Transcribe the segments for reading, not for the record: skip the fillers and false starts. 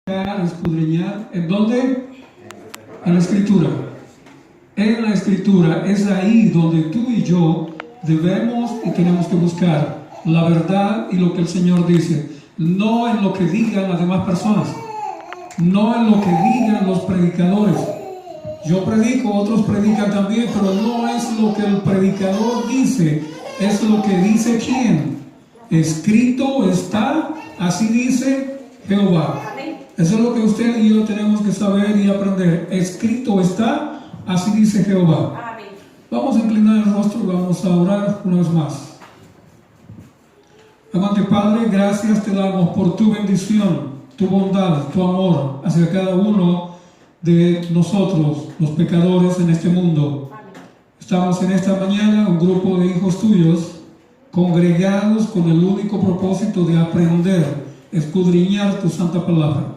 escudriñar. ¿En dónde? En la Escritura. En la Escritura es ahí donde tú y yo debemos y tenemos que buscar la verdad y lo que el Señor dice, no en lo que digan las demás personas, no en lo que digan los predicadores. Yo predico, otros predican también, pero no es lo que el predicador dice, es lo que dice quién. Escrito está, así dice Jehová. Eso es lo que usted y yo tenemos que saber y aprender. Escrito está, así dice Jehová. Amén. Vamos a inclinar el rostro y vamos a orar una vez más. Amante Padre, gracias te damos por tu bendición, tu bondad, tu amor hacia cada uno de nosotros, los pecadores en este mundo. Amén. Estamos en esta mañana, un grupo de hijos tuyos, congregados con el único propósito de aprender, escudriñar tu santa palabra.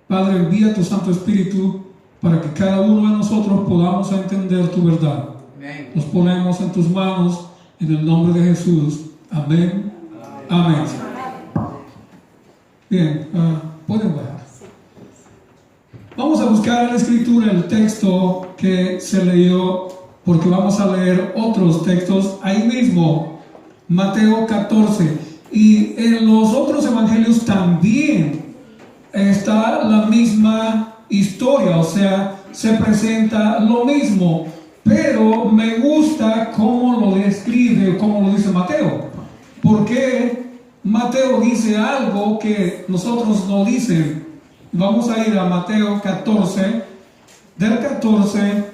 Padre, envía tu Santo Espíritu para que cada uno de nosotros podamos entender tu verdad. Amén. Nos ponemos en tus manos en el nombre de Jesús. Amén. Amén. Bien, pueden bajar. Vamos a buscar en la Escritura el texto que se leyó, porque vamos a leer otros textos ahí mismo, Mateo 14. Y en los otros evangelios también está la misma historia, o sea, se presenta lo mismo, pero me gusta cómo lo describe, cómo lo dice Mateo, porque Mateo dice algo que nosotros no dicen. Vamos a ir a Mateo 14, del 14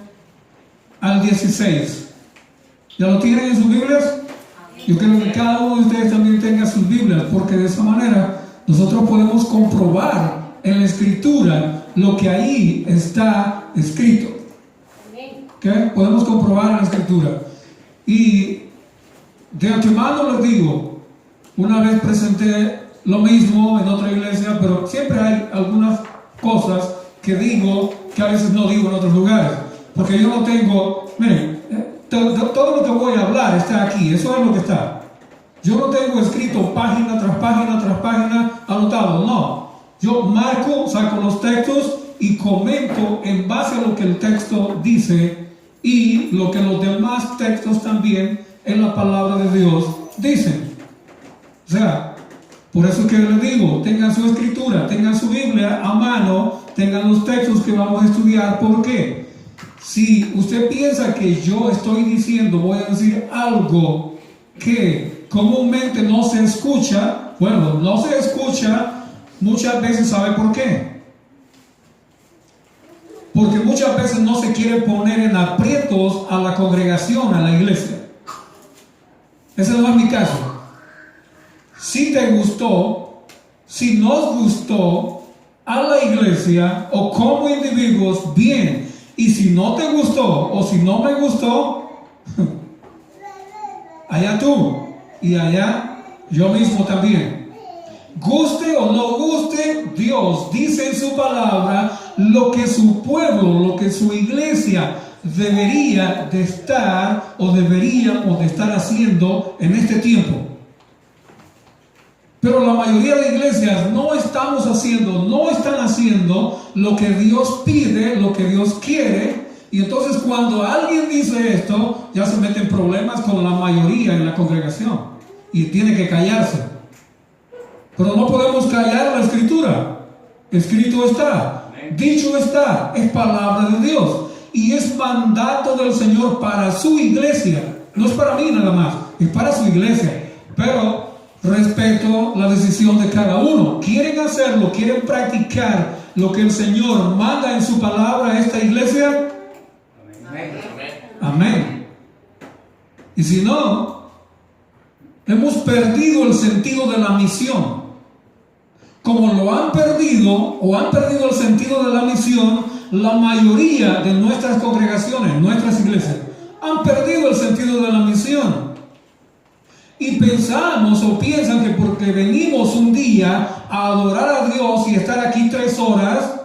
al 16. ¿Ya lo tienen en sus Biblias? Yo creo que cada uno de ustedes también tenga sus Biblias, porque de esa manera nosotros podemos comprobar en la Escritura lo que ahí está escrito. ¿Okay? Podemos comprobar en la Escritura. Y de antemano les digo, una vez presenté lo mismo en otra iglesia, pero siempre hay algunas cosas que digo que a veces no digo en otros lugares, porque yo no tengo, miren, todo lo que voy a hablar está aquí, eso es lo que está. Yo no tengo escrito página tras página tras página anotado, no. Yo marco, saco los textos y comento en base a lo que el texto dice y lo que los demás textos también en la palabra de Dios dicen. O sea, por eso que les digo, tengan su Escritura, tengan su Biblia a mano, tengan los textos que vamos a estudiar. ¿Por qué? Si usted piensa que yo estoy diciendo, voy a decir algo que comúnmente no se escucha, bueno, no se escucha muchas veces, ¿sabe por qué? Porque muchas veces no se quiere poner en aprietos a la congregación, a la iglesia. Ese no es mi caso. Si te gustó, si nos gustó a la iglesia o como individuos, bien. Y si no te gustó o si no me gustó, allá tú y allá yo mismo también. Guste o no guste, Dios dice en su palabra lo que su pueblo, lo que su iglesia debería de estar o deberíamos de estar haciendo en este tiempo. Pero la mayoría de iglesias no están haciendo lo que Dios pide, lo que Dios quiere. Y entonces cuando alguien dice esto, ya se meten problemas con la mayoría en la congregación. Y tiene que callarse. Pero no podemos callar la Escritura. Escrito está, dicho está, es palabra de Dios. Y es mandato del Señor para su iglesia. No es para mí nada más, es para su iglesia. Pero respeto la decisión de cada uno. ¿Quieren hacerlo? ¿Quieren practicar lo que el Señor manda en su palabra a esta iglesia? Amén. Amén. Y si no, hemos perdido el sentido de la misión. Como lo han perdido o han perdido el sentido de la misión, la mayoría de nuestras congregaciones, nuestras iglesias, han perdido el sentido de la misión. Y pensamos o piensan que porque venimos un día a adorar a Dios y estar aquí 3 horas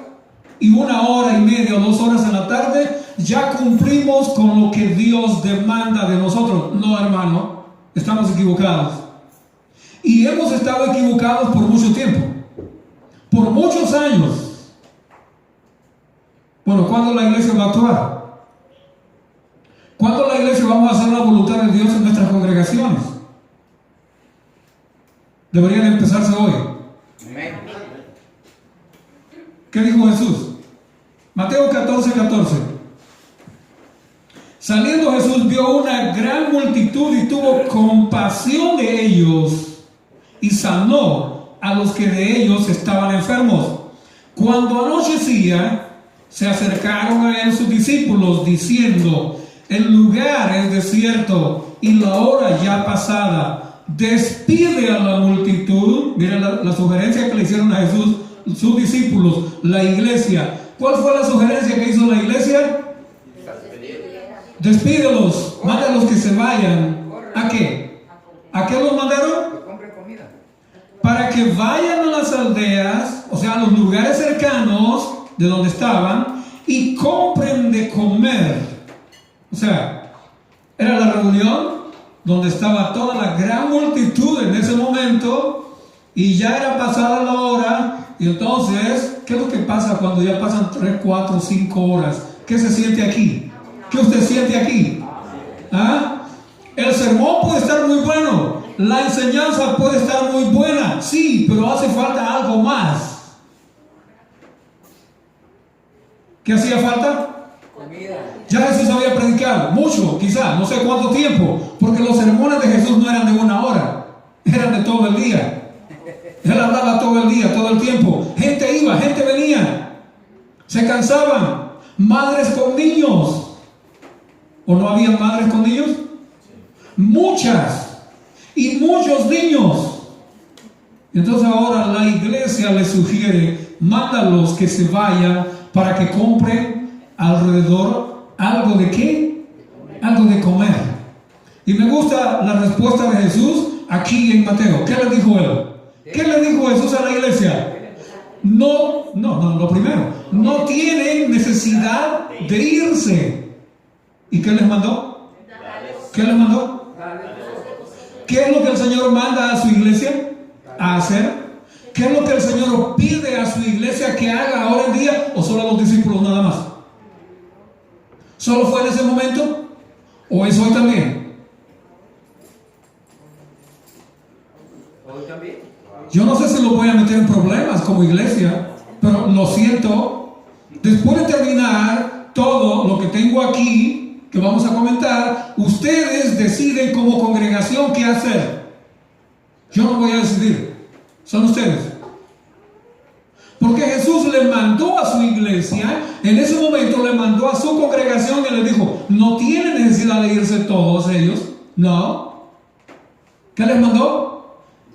y 1 hora y media o 2 horas en la tarde, ya cumplimos con lo que Dios demanda de nosotros. No, hermano, estamos equivocados. Y hemos estado equivocados por mucho tiempo, por muchos años. ¿cuándo la iglesia va a actuar? ¿Cuándo la iglesia vamos a hacer la voluntad de Dios en nuestras congregaciones? Deberían empezarse hoy. ¿Qué dijo Jesús? Mateo 14:14. Saliendo Jesús vio una gran multitud y tuvo compasión de ellos y sanó a los que de ellos estaban enfermos. Cuando anochecía, se acercaron a él sus discípulos diciendo: el lugar es desierto y la hora ya pasada. Despide a la multitud. Mira la sugerencia que le hicieron a Jesús sus discípulos, la iglesia. ¿Cuál fue la sugerencia que hizo la iglesia? Despídelos, mándalos que se vayan. ¿A qué? ¿A qué los mandaron? Para que vayan a las aldeas, o sea, a los lugares cercanos de donde estaban, y compren de comer. O sea, era la reunión donde estaba toda la gran multitud en ese momento, y ya era pasada la hora. Y entonces, ¿qué es lo que pasa cuando ya pasan 3, 4, 5 horas? ¿Qué se siente aquí? ¿Qué usted siente aquí? ¿Ah? El sermón puede estar muy bueno, la enseñanza puede estar muy buena, sí, pero hace falta algo más. ¿Qué hacía falta? Comida. Ya Jesús había predicado mucho, quizá, no sé cuánto tiempo, porque los sermones de Jesús no eran de 1 hora, eran de todo el día. Él hablaba todo el día, todo el tiempo. Gente iba, gente venía, se cansaban. Madres con niños, ¿o no había madres con niños? Muchas, y muchos niños. Entonces ahora la iglesia les sugiere: mándalos que se vayan para que compren alrededor algo de ¿qué? Algo de comer. Y me gusta la respuesta de Jesús aquí en Mateo. ¿Qué le dijo él? ¿Qué le dijo Jesús a la iglesia? No, lo primero, no tienen necesidad de irse. ¿Y qué les mandó? ¿Qué les mandó? ¿Qué es lo que el Señor manda a su iglesia a hacer? ¿Qué es lo que el Señor pide a su iglesia que haga ahora en día? ¿O solo a los discípulos nada más? ¿Solo fue en ese momento? ¿O es hoy también? Hoy también. Yo no sé si lo voy a meter en problemas como iglesia, pero lo siento. Después de terminar todo lo que tengo aquí, que vamos a comentar, ustedes deciden como congregación qué hacer. Yo no voy a decidir, son ustedes. Porque Jesús le mandó a su iglesia, en ese momento le mandó a su congregación y le dijo: no tienen necesidad de irse todos ellos, no. ¿Qué les mandó?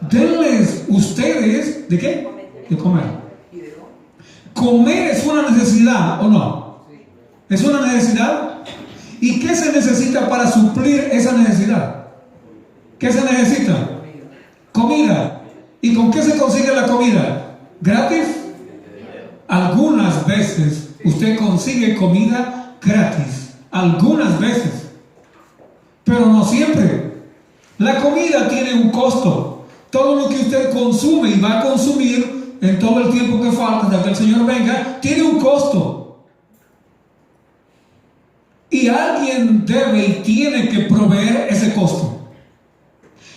Denles ustedes, ¿de qué? De comer. Comer es una necesidad, ¿o no? ¿Es una necesidad? ¿Y qué se necesita para suplir esa necesidad? ¿Qué se necesita? Comida. ¿Y con qué se consigue la comida? ¿Gratis? Algunas veces usted consigue comida gratis. Algunas veces. Pero no siempre. La comida tiene un costo. Todo lo que usted consume y va a consumir en todo el tiempo que falta hasta que el Señor venga, tiene un costo. Y alguien debe y tiene que proveer ese costo.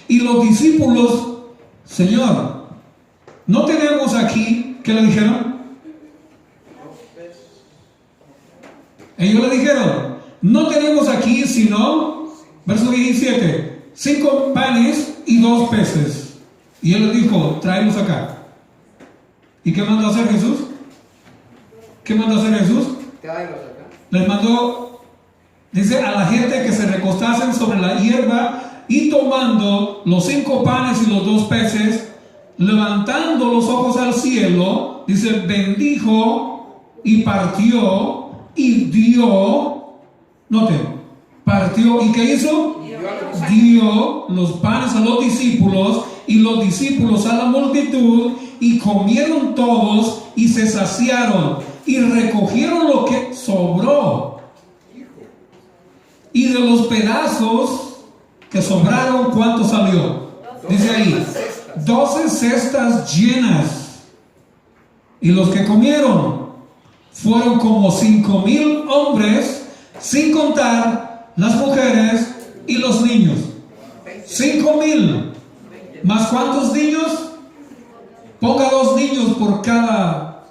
Y los discípulos: Señor, no tenemos aquí. ¿Qué le dijeron? Ellos le dijeron: no tenemos aquí sino, verso 17, 5 panes y 2 peces. Y él les dijo: tráelos acá. ¿Y qué mandó a hacer Jesús? ¿Qué mandó a hacer Jesús? Les mandó, dice, a la gente que se recostasen sobre la hierba, y tomando los 5 panes y los 2 peces, levantando los ojos al cielo, dice, bendijo y partió y dio. Noten, partió y ¿qué hizo? Dio los panes a los discípulos y los discípulos a la multitud, y comieron todos y se saciaron y recogieron lo que sobró. Y de los pedazos que sobraron, ¿cuánto salió? Dice ahí, 12 cestas llenas. Y los que comieron fueron como 5,000 hombres, sin contar las mujeres y los niños. 5,000. ¿Más cuántos niños? Ponga 2 niños por cada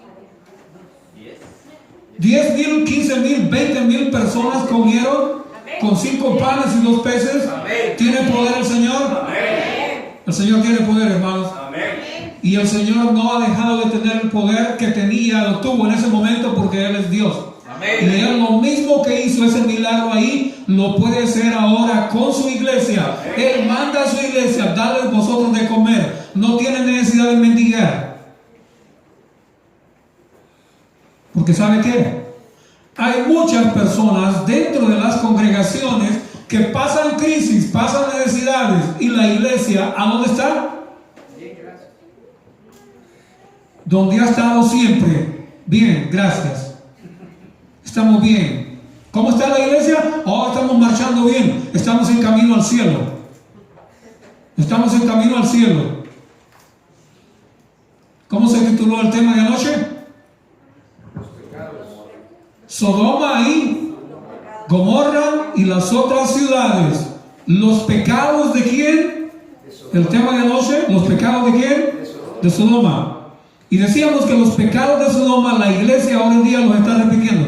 10,000, 15,000, 20,000 personas comieron con 5 panes y 2 peces. ¿Tiene poder el Señor? El Señor tiene poder, hermanos. Y el Señor no ha dejado de tener el poder que tenía, lo tuvo en ese momento, porque Él es Dios. Y Él lo mismo que hizo ese milagro ahí, lo puede hacer ahora con su iglesia. Él manda a su iglesia: dadles vosotros de comer. No tiene necesidad de mendigar. Porque ¿sabe qué? Hay muchas personas dentro de las congregaciones que pasan crisis, pasan necesidades, y la iglesia, ¿a dónde está? Donde ha estado siempre. Bien, gracias. Estamos bien. ¿Cómo está la iglesia? Oh, estamos marchando bien. Estamos en camino al cielo. Estamos en camino al cielo. ¿Cómo se tituló el tema de anoche? Sodoma y Gomorra y las otras ciudades. ¿Los pecados de quién? El tema de anoche. ¿Los pecados de quién? De Sodoma. Y decíamos que los pecados de Sodoma, la iglesia hoy en día los está repitiendo.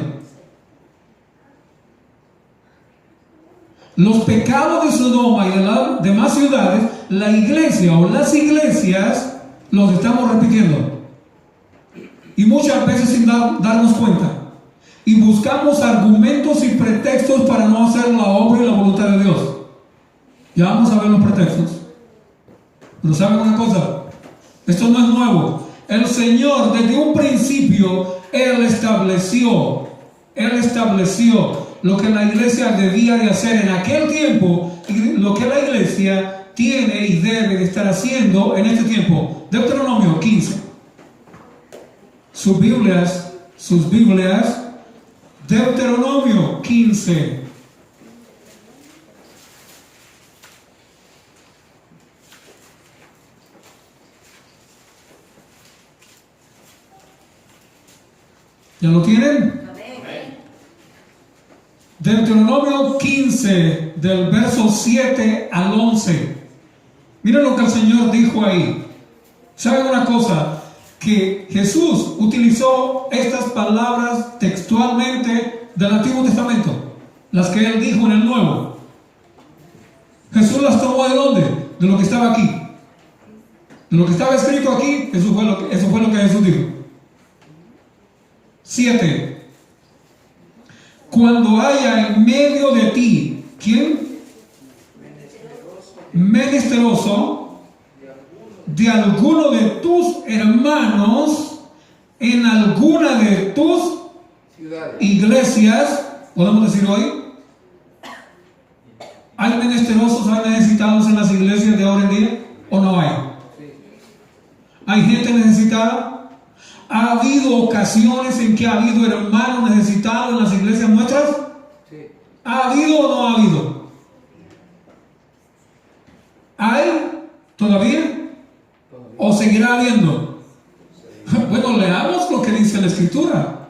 Los pecados de Sodoma y de las demás ciudades, la iglesia o las iglesias los estamos repitiendo. Y muchas veces sin darnos cuenta. Y buscamos argumentos y pretextos para no hacer la obra y la voluntad de Dios. Ya vamos a ver los pretextos. Pero ¿saben una cosa? Esto no es nuevo. El Señor desde un principio, Él estableció lo que la iglesia debía de hacer en aquel tiempo y lo que la iglesia tiene y debe de estar haciendo en este tiempo. Deuteronomio 15. Sus Biblias, Deuteronomio 15. ¿Ya lo tienen? Deuteronomio 15, del verso 7 al 11. Miren lo que el Señor dijo ahí. ¿Saben una cosa? Que Jesús utilizó estas palabras textualmente del Antiguo Testamento, las que Él dijo en el Nuevo. Jesús las tomó ¿de dónde? De lo que estaba aquí. De lo que estaba escrito aquí, eso fue lo que Jesús dijo. 7. Cuando haya en medio de ti, ¿quién? Menesteroso de alguno de tus hermanos en alguna de tus iglesias, podemos decir hoy. ¿Hay menesterosos, hay necesitados en las iglesias de ahora en día o no hay? ¿Hay gente necesitada? ¿Ha habido ocasiones en que ha habido hermanos necesitados en las iglesias nuestras? Sí. ¿Ha habido o no ha habido? ¿Hay todavía? ¿O seguirá habiendo? Bueno, leamos lo que dice la Escritura.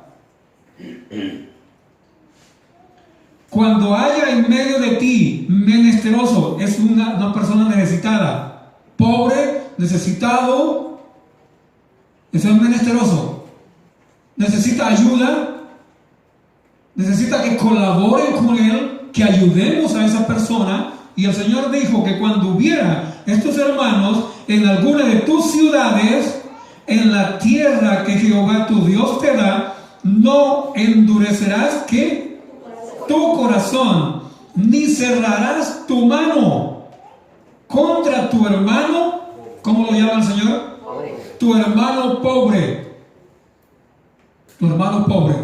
Cuando haya en medio de ti menesteroso, es una persona necesitada, pobre, necesitado. Eso es menesteroso. Necesita ayuda. Necesita que colaboren con él, que ayudemos a esa persona. Y el Señor dijo que cuando hubiera estos hermanos en alguna de tus ciudades, en la tierra que Jehová tu Dios te da, no endurecerás ¿qué? Tu corazón, ni cerrarás tu mano contra tu hermano. ¿Cómo lo llama el Señor? Tu hermano pobre. Tu hermano pobre.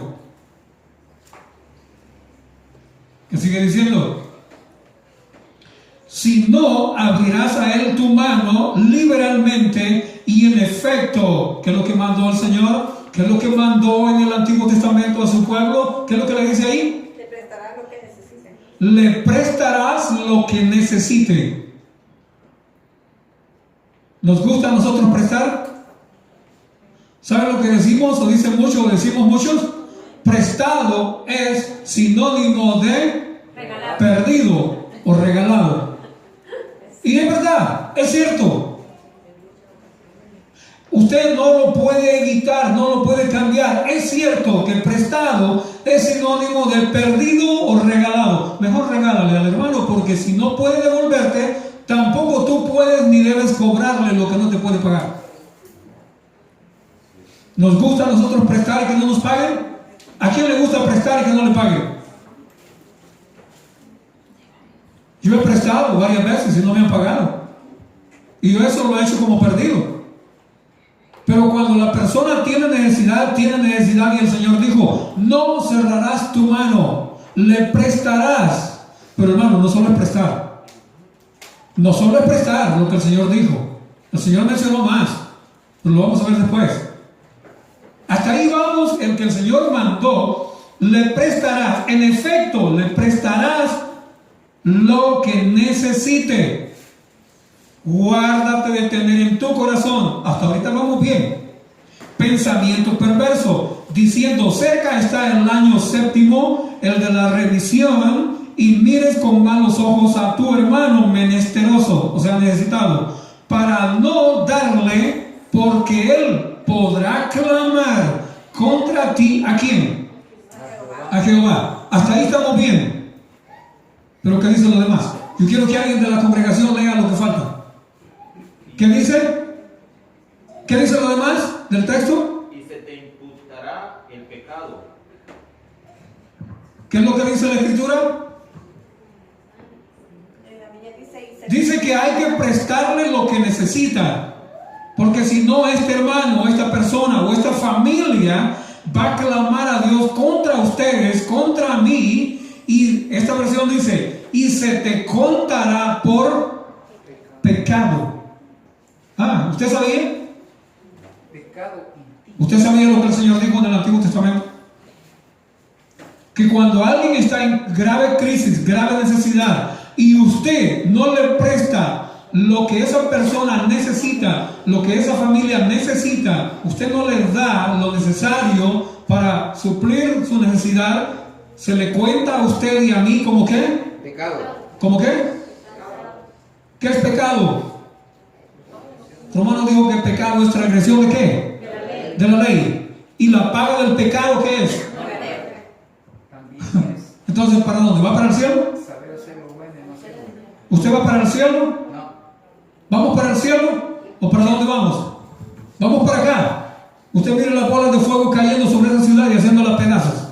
¿Qué sigue diciendo? Si no abrirás a él tu mano liberalmente y en efecto, ¿qué es lo que mandó el Señor? ¿Qué es lo que mandó en el Antiguo Testamento a su pueblo? ¿Qué es lo que le dice ahí? Le prestarás lo que necesite. Le prestarás lo que necesite. ¿Nos gusta a nosotros prestar? ¿Saben lo que decimos o dicen muchos o decimos muchos? prestado es sinónimo de Regalado. perdido o regalado. Y es verdad, es cierto. Usted no lo puede evitar, no lo puede cambiar. Es cierto que prestado es sinónimo de perdido o regalado. Mejor regálale al hermano, porque si no puede devolverte, tampoco tú puedes ni debes cobrarle lo que no te puede pagar. ¿Nos gusta a nosotros prestar y que no nos paguen? ¿A quién le gusta prestar y que no le paguen? Yo he prestado varias veces y no me han pagado. Y yo eso lo he hecho como perdido. Pero cuando la persona tiene necesidad y el Señor dijo, no cerrarás tu mano, le prestarás. Pero hermano, no solo es prestar. No solo es prestar lo que el Señor dijo. El Señor mencionó más, pero lo vamos a ver después. Hasta ahí vamos, el que el Señor mandó, le prestarás. En efecto, le prestarás lo que necesite. Guárdate de tener en tu corazón, hasta ahorita vamos bien, pensamiento perverso, diciendo, cerca está el año séptimo, el de la revisión, y mires con malos ojos a tu hermano menesteroso, o sea, necesitado, para no darle, porque él podrá clamar contra ti. ¿A quién? A Jehová. Hasta ahí estamos bien. Pero ¿qué dicen los demás? Yo quiero que alguien de la congregación lea lo que falta. ¿Qué dice? ¿Qué dice lo demás del texto? Y se te imputará el pecado. ¿Qué es lo que dice la Escritura? Dice que hay que prestarle lo que necesita. Porque si no, este hermano, esta persona o esta familia va a clamar a Dios contra ustedes, contra mí. Y esta versión dice, y se te contará por pecado. Ah, ¿usted sabía? ¿Usted sabía lo que el Señor dijo en el Antiguo Testamento? Que cuando alguien está en grave crisis, grave necesidad, y usted no le presta lo que esa persona necesita, lo que esa familia necesita, usted no le da lo necesario para suplir su necesidad, se le cuenta a usted y a mí como ¿qué? Pecado. ¿Cómo qué? ¿Qué es pecado? Romano dijo que pecado es transgresión ¿de qué? De la ley. ¿Y la paga del pecado qué es? Entonces, ¿para dónde? ¿Va para el cielo? ¿Usted va para el cielo? No. ¿Vamos para el cielo? ¿O para dónde vamos? Vamos para acá. Usted mire las bolas de fuego cayendo sobre esa ciudad y haciéndolas pedazos.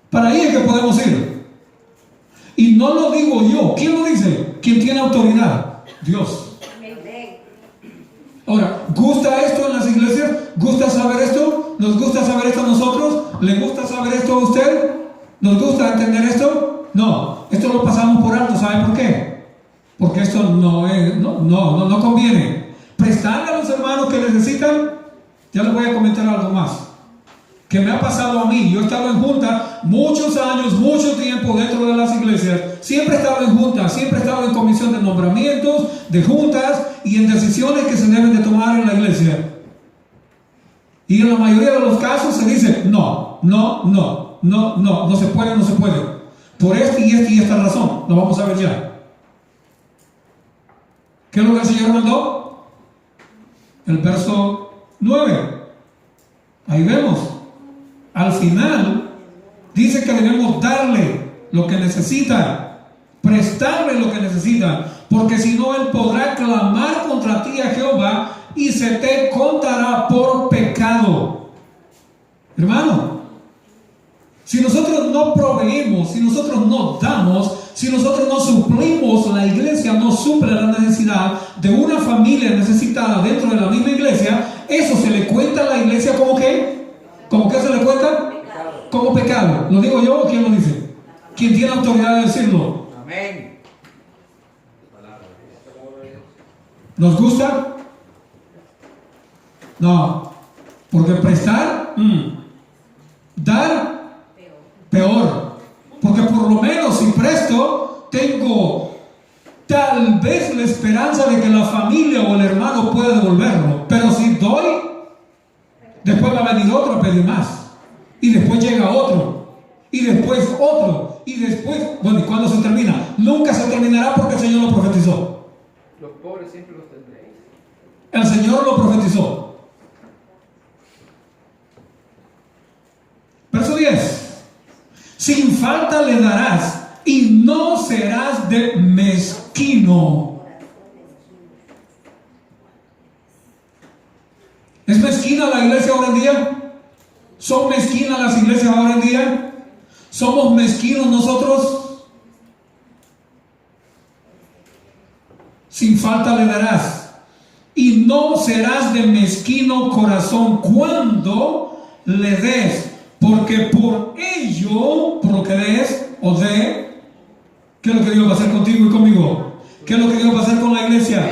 Para ahí es que podemos ir. Y no lo digo yo. ¿Quién lo dice? ¿Quién tiene autoridad? Dios. Ahora, ¿gusta esto en las iglesias? ¿Gusta saber esto? ¿Nos gusta saber esto a nosotros? ¿Le gusta saber esto a usted? ¿Nos gusta entender esto? No, esto lo pasamos por alto. ¿Sabe por qué? Porque esto no conviene. Prestarle a los hermanos que necesitan. Ya les voy a comentar algo más que me ha pasado a mí. Yo he estado en junta muchos años, mucho tiempo dentro de las iglesias. Siempre he estado en junta, siempre he estado en comisión de nombramientos, de juntas y en decisiones que se deben de tomar en la iglesia. Y en la mayoría de los casos se dice no se puede. Por y esta razón. Lo vamos a ver ya. ¿Qué es lo que el Señor mandó? El verso 9. Ahí vemos. Al final dice que debemos darle lo que necesita, prestarle lo que necesita, porque si no, él podrá clamar contra ti a Jehová y se te contará por pecado. Hermano, si nosotros no proveemos, si nosotros no damos, si nosotros no suplimos, la iglesia no suple la necesidad de una familia necesitada dentro de la misma iglesia, eso se le cuenta a la iglesia como que ¿cómo que se le cuenta? Pecado. Como pecado. ¿Lo digo yo o quién lo dice? ¿Quién tiene autoridad de decirlo? Amén. ¿Nos gusta? No. Porque prestar, dar, peor. Porque por lo menos si presto, tengo tal vez la esperanza de que la familia o el hermano pueda devolverlo. Pero si doy, Después va a venir otro a pedir más. Y después llega otro. Y después otro. Y después, bueno, ¿y cuándo se termina? Nunca se terminará porque el Señor lo profetizó. Los pobres siempre los tendréis. El Señor lo profetizó. Verso 10. Sin falta le darás y no serás de mezquino. ¿Es mezquina la iglesia ahora en día? ¿Son mezquinas las iglesias ahora en día? ¿Somos mezquinos nosotros? Sin falta le darás y no serás de mezquino corazón cuando le des, porque por ello, por lo que des o de, ¿qué es lo que Dios va a hacer contigo y conmigo? ¿Qué es lo que Dios va a hacer con la iglesia?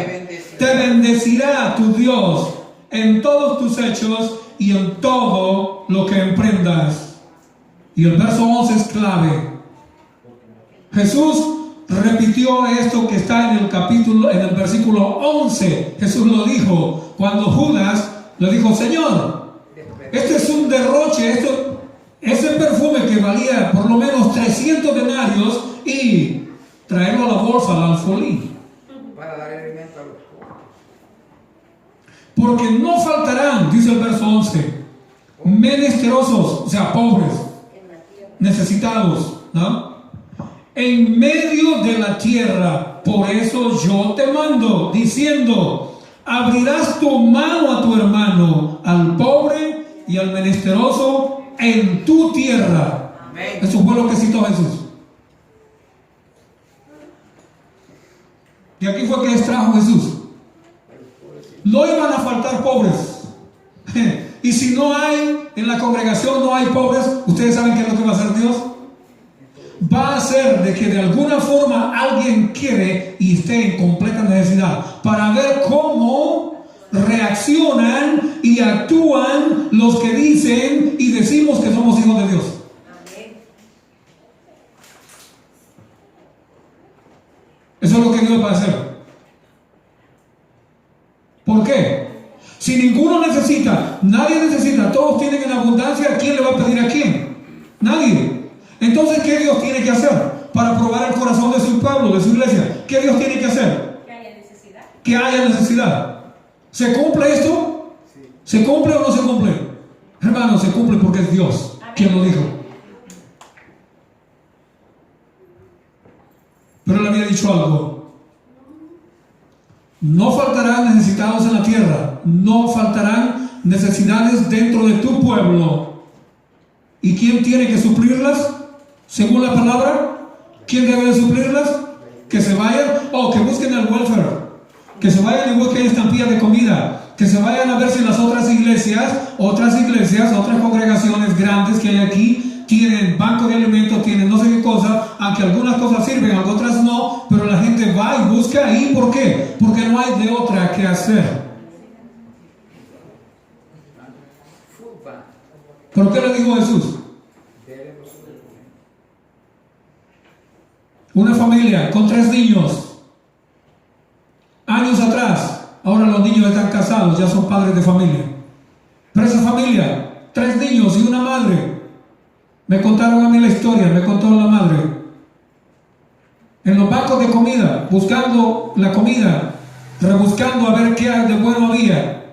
Te bendecirá tu Dios en todos tus hechos y en todo lo que emprendas. Y el verso 11 es clave. Jesús repitió esto que está en el versículo 11. Jesús lo dijo cuando Judas le dijo: Señor, este es un derroche, ese perfume que valía por lo menos 300 denarios y traerlo a la bolsa, al alfolí. Para dar alimento a los pobres. Porque no faltarán, dice el verso 11, menesterosos, o sea, pobres, necesitados, ¿no? En medio de la tierra. Por eso yo te mando, diciendo: abrirás tu mano a tu hermano, al pobre y al menesteroso en tu tierra. Amén. Eso fue lo que citó Jesús. Y aquí fue que extrajo Jesús. No iban a faltar pobres. Y si no hay, en la congregación no hay pobres, ustedes saben qué es lo que va a hacer Dios. Va a hacer de que de alguna forma alguien quede y esté en completa necesidad, para ver cómo reaccionan y actúan los que dicen y decimos que somos hijos de Dios. Eso es lo que Dios va a hacer. ¿Por qué? Si ninguno necesita, nadie necesita, todos tienen en abundancia, ¿quién le va a pedir a quién? Nadie. Entonces, ¿qué Dios tiene que hacer para probar el corazón de su pueblo, de su iglesia? ¿Qué Dios tiene que hacer? Que haya necesidad. Que haya necesidad. ¿Se cumple esto? Sí. ¿Se cumple o no se cumple? Hermano, se cumple porque es Dios quien lo dijo. Pero le había dicho algo. No faltarán necesitados en la tierra, no faltarán necesidades dentro de tu pueblo. ¿Y quién tiene que suplirlas? Según la palabra, ¿quién debe de suplirlas? Que se vayan, que busquen el welfare, que se vayan y busquen estampillas de comida, que se vayan a ver si las otras iglesias, otras congregaciones grandes que hay aquí tienen banco de alimentos, tienen no sé qué cosa, aunque algunas cosas sirven, otras no, pero la gente va y busca ahí. ¿Por qué? Porque no hay de otra que hacer. ¿Por qué le dijo Jesús? Una familia con 3 niños, años atrás, ahora los niños están casados, ya son padres de familia, pero esa familia, 3 niños y una madre. Me contaron a mí la historia, me contó la madre. En los bancos de comida, buscando la comida, rebuscando a ver qué de bueno había.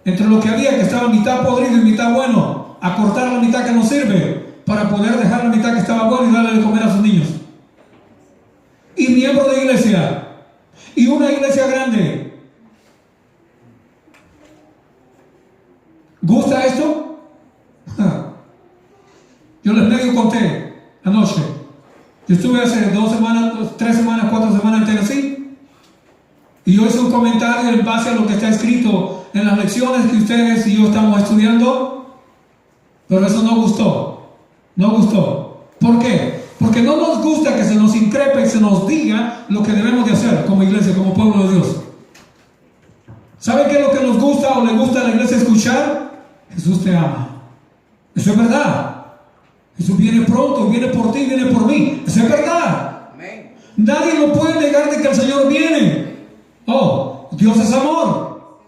Entre lo que había, que estaba mitad podrido y mitad bueno, a cortar la mitad que no sirve, para poder dejar la mitad que estaba bueno y darle de comer a sus niños. Y miembro de iglesia, y una iglesia grande. ¿Gusta esto? Yo les medio conté anoche. Yo estuve hace 2 semanas, 3 semanas, 4 semanas en Tennessee. Y yo hice un comentario en base a lo que está escrito en las lecciones que ustedes y yo estamos estudiando. Pero eso no gustó. No gustó. ¿Por qué? Porque no nos gusta que se nos increpe y se nos diga lo que debemos de hacer como iglesia, como pueblo de Dios. ¿Saben qué es lo que nos gusta o le gusta a la iglesia escuchar? Jesús te ama. Eso es verdad. Jesús viene pronto, viene por ti, viene por mí. Eso es verdad. Amén. Nadie lo puede negar de que el Señor viene. Dios es amor.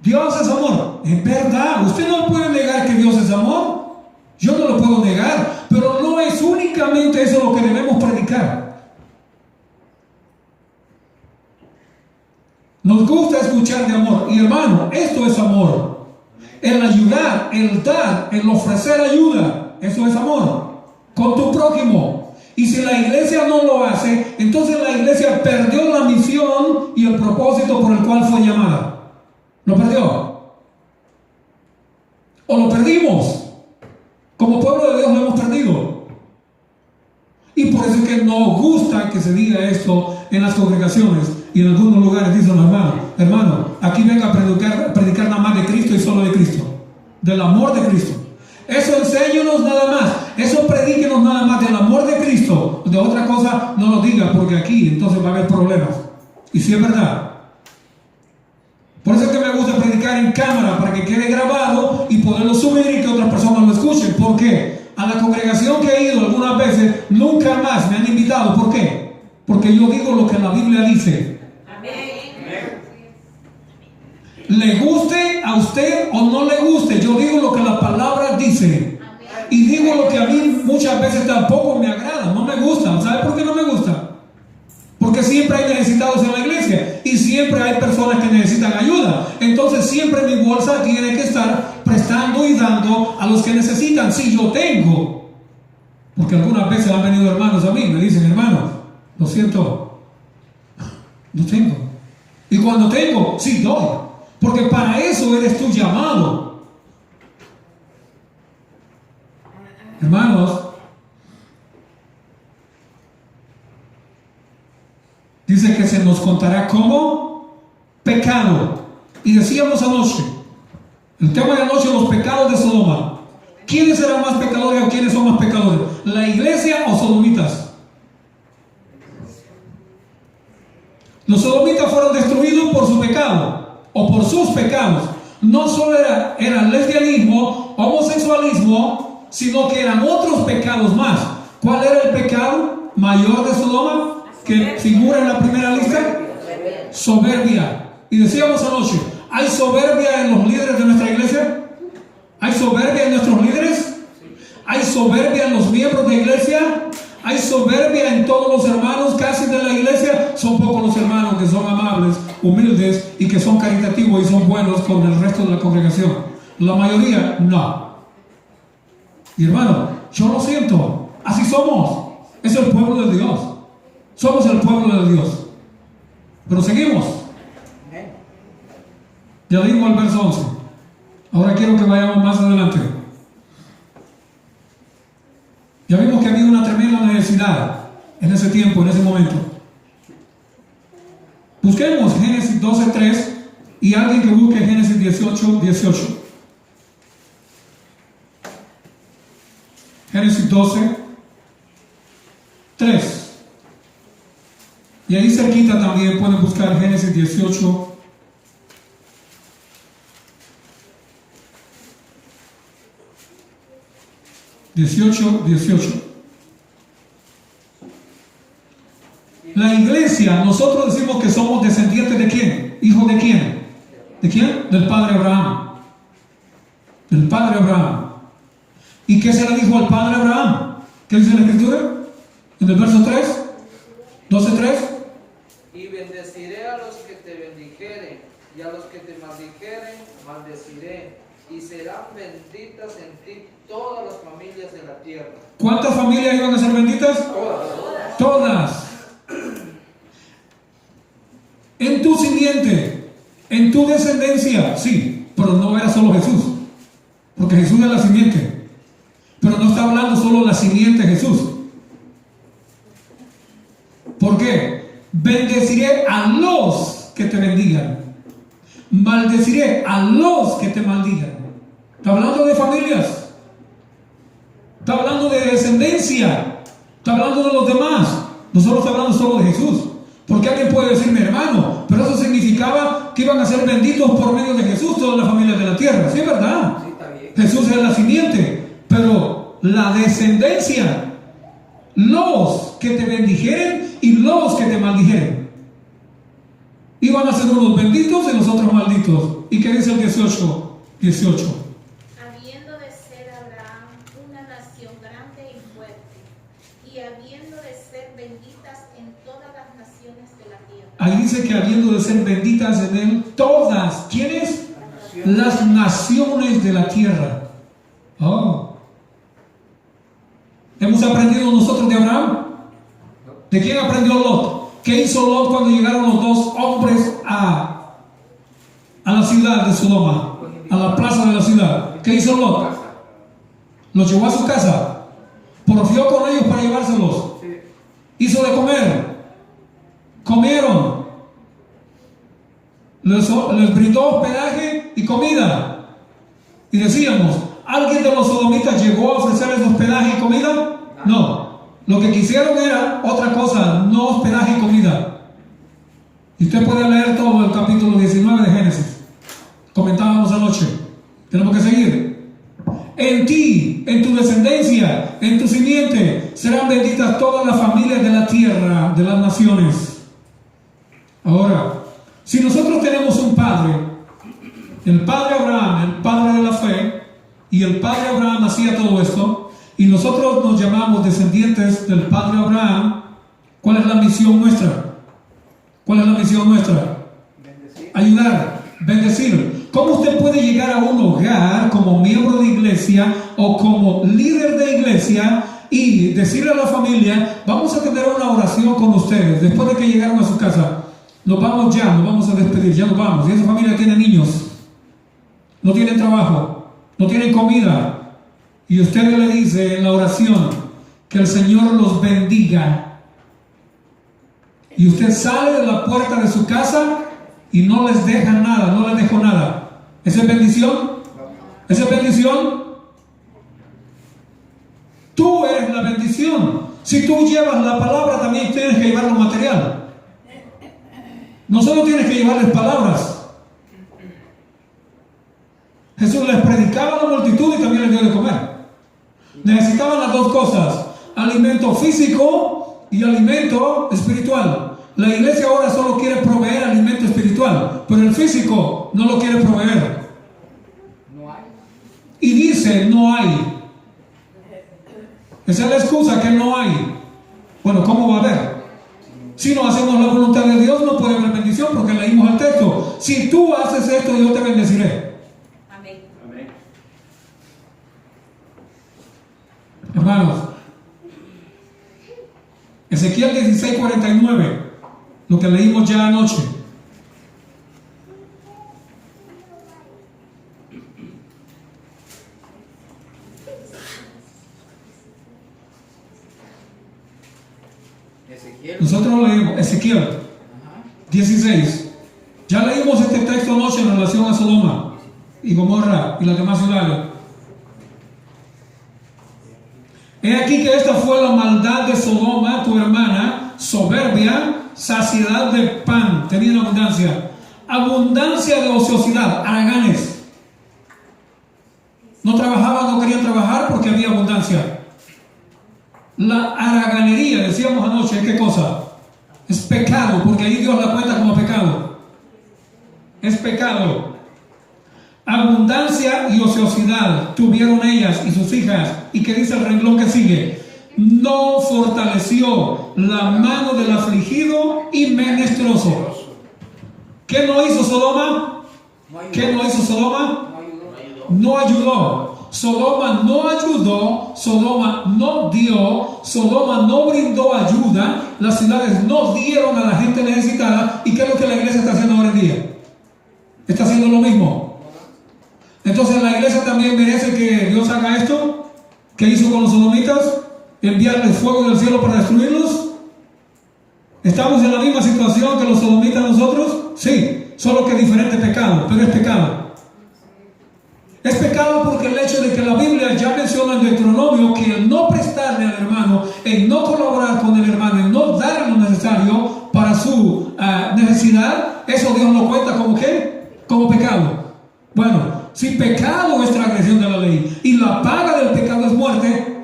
Dios es amor. Es verdad. Usted no puede negar Nos gusta escuchar de amor. Y hermano, esto es amor. El ayudar, el dar, el ofrecer ayuda, eso es amor. Con tu prójimo. Y si la iglesia no lo hace, entonces la iglesia perdió la misión y el propósito por el cual fue llamada. ¿Lo perdió? ¿O lo perdimos? Como pueblo de Dios lo hemos perdido. Y por eso es que nos gusta que se diga esto en las congregaciones y en algunos lugares. Dicen los hermanos: hermano, aquí venga a predicar nada más de Cristo y solo de Cristo, del amor de Cristo. Eso enséñenos nada más, eso predíquenos nada más del amor de Cristo. De otra cosa no lo diga, porque aquí entonces va a haber problemas. Y si es verdad. Por eso es que me gusta predicar en cámara, para que quede grabado y poderlo subir y que otras personas lo escuchen. ¿Por qué? A la congregación que he ido algunas veces, nunca más me han invitado. ¿Por qué? Porque yo digo lo que la Biblia dice. Le guste a usted o no le guste, yo digo lo que la palabra dice. Y digo lo que a mí muchas veces tampoco me agrada, no me gusta. ¿Sabe por qué no me gusta? Porque siempre hay necesitados en la iglesia y siempre hay personas que necesitan ayuda. Entonces siempre mi bolsa tiene que estar prestando y dando a los que necesitan. Si yo tengo, porque algunas veces han venido hermanos a mí, me dicen: hermano, lo siento, no tengo. Y cuando tengo, sí doy, porque para eso eres tú llamado. Hermanos, dice que se nos contará como pecado. Y decíamos anoche, el tema de anoche, los pecados de Sodoma. ¿Quiénes serán más pecadores o quiénes son más pecadores? ¿La iglesia o sodomitas? Los sodomitas fueron destruidos por su pecado o por sus pecados. No solo era lesbianismo, homosexualismo, sino que eran otros pecados más. ¿Cuál era el pecado mayor de Sodoma que figura en la primera lista? Soberbia. Y decíamos anoche, ¿hay soberbia en los líderes de nuestra iglesia? ¿Hay soberbia en nuestros líderes? ¿Hay soberbia en los miembros de iglesia? ¿Hay soberbia en todos los hermanos casi de la iglesia? Son pocos los hermanos que son amables, humildes y que son caritativos y son buenos con el resto de la congregación. La mayoría no. Y hermano, yo lo siento, así somos. Es el pueblo de Dios. Somos el pueblo de Dios. Pero seguimos. Ya digo el verso 11. Ahora quiero que vayamos más adelante. Ya vimos que había una tremenda necesidad en ese tiempo, en ese momento. Busquemos Génesis 12:3 y alguien que busque Génesis 18:18. Génesis 12:3. Y ahí cerquita también pueden buscar Génesis 18. La iglesia, nosotros decimos que somos descendientes ¿de quién? ¿Hijo de quién? ¿De quién? Del padre Abraham. Del padre Abraham. ¿Y qué se le dijo al padre Abraham? ¿Qué dice la escritura? En el verso 3, 12:3. Y bendeciré a los que te bendijeren, y a los que te maldijeren, maldeciré. Y serán benditas en ti todas las familias de la tierra. ¿Cuántas familias iban a ser benditas? Todas. En tu simiente, en tu descendencia, sí, pero no era solo Jesús, porque Jesús es la simiente. Pero no está hablando solo de la simiente de Jesús. ¿Por qué? Bendeciré a los que te bendigan. Maldeciré a los que te maldigan. Está hablando de familias. Está hablando de descendencia. Está hablando de los demás. No solo está hablando solo de Jesús. Porque alguien puede decirme: hermano, pero eso significaba que iban a ser benditos por medio de Jesús todas las familias de la tierra. Sí, es verdad. Sí, está bien. Jesús es la simiente. Pero la descendencia, los que te bendijeren y los que te maldijeren, iban a ser unos benditos y los otros malditos. ¿Y qué dice el 18? Habiendo de ser Abraham una nación grande y fuerte, y habiendo de ser benditas en todas las naciones de la tierra. Ahí dice que habiendo de ser benditas en él todas. ¿Quiénes? Las naciones de la tierra. Oh. ¿Hemos aprendido nosotros de Abraham? ¿De quién aprendió Lot? ¿Qué hizo Lot cuando llegaron los dos hombres a la ciudad de Sodoma? A la plaza de la ciudad. ¿Qué hizo Lot? Los llevó a su casa. Porfió con ellos para llevárselos. Hizo de comer. Comieron. Les brindó hospedaje y comida. Y decíamos, ¿alguien de los sodomitas llegó a ofrecerles hospedaje y comida? No. Lo que quisieron era otra cosa, no hospedaje y comida. Y usted puede leer todo el capítulo 19 de Génesis. Comentábamos anoche. Tenemos que seguir. En ti, en tu descendencia, en tu simiente, serán benditas todas las familias de la tierra, de las naciones. Ahora, si nosotros tenemos un padre, el padre Abraham, el padre de la fe, y el padre Abraham hacía todo esto, y nosotros nos llamamos descendientes del padre Abraham, ¿cuál es la misión nuestra? ¿Cuál es la misión nuestra? Bendecir. Ayudar, bendecir. ¿Cómo usted puede llegar a un hogar como miembro de iglesia o como líder de iglesia y decirle a la familia, vamos a tener una oración con ustedes después de que llegaron a su casa? Nos vamos ya, nos vamos a despedir, ya nos vamos. Y esa familia tiene niños, no tienen trabajo, no tienen comida. Y usted le dice en la oración que el Señor los bendiga. Y usted sale de la puerta de su casa y no les deja nada, no les dejó nada. ¿Esa es bendición? ¿Esa es bendición? Tú eres la bendición. Si tú llevas la palabra, también tienes que llevar lo material. No solo tienes que llevarles palabras. Jesús les predicaba a la multitud y también les dio de comer. Necesitaban las dos cosas, alimento físico y alimento espiritual. La iglesia ahora solo quiere proveer alimento espiritual, pero el físico no lo quiere proveer. No hay. Y dice, no hay. Esa es la excusa, que no hay. Bueno, ¿cómo va a haber? Si no hacemos la voluntad de Dios, no puede haber bendición, porque leímos el texto. Si tú haces esto, yo te bendeciré. Hermanos, Ezequiel 16:49, lo que leímos ya anoche. Nosotros lo leímos, Ezequiel 16. Ya leímos este texto anoche en relación a Sodoma y Gomorra y las demás ciudades. He aquí que esta fue la maldad de Sodoma, tu hermana, soberbia, saciedad de pan, tenían abundancia, abundancia de ociosidad, haraganes. No trabajaban, no querían trabajar porque había abundancia. La haraganería, decíamos anoche, ¿qué cosa? Es pecado, porque ahí Dios la cuenta como pecado. Es pecado. Abundancia y ociosidad tuvieron ellas y sus hijas. ¿Y qué dice el renglón que sigue? No fortaleció la mano del afligido y menesteroso. ¿Qué no hizo Sodoma? ¿Qué no hizo Sodoma? No ayudó. Sodoma no ayudó, Sodoma no dio, Sodoma no brindó ayuda, las ciudades no dieron a la gente necesitada. ¿Y qué es lo que la iglesia está haciendo ahora en día? Está haciendo lo mismo. Entonces la iglesia también merece que Dios haga esto que hizo con los sodomitas, enviarles fuego del cielo para destruirlos. ¿Estamos en la misma situación que los sodomitas nosotros? Sí, solo que diferente pecado, pero es pecado. Es pecado porque el hecho de que la Biblia ya menciona en Deuteronomio que el no prestarle al hermano, el no colaborar con el hermano, el no darle lo necesario para su necesidad, eso Dios lo cuenta como ¿qué? Como pecado. Bueno, si pecado es transgresión de la ley y la paga del pecado es muerte,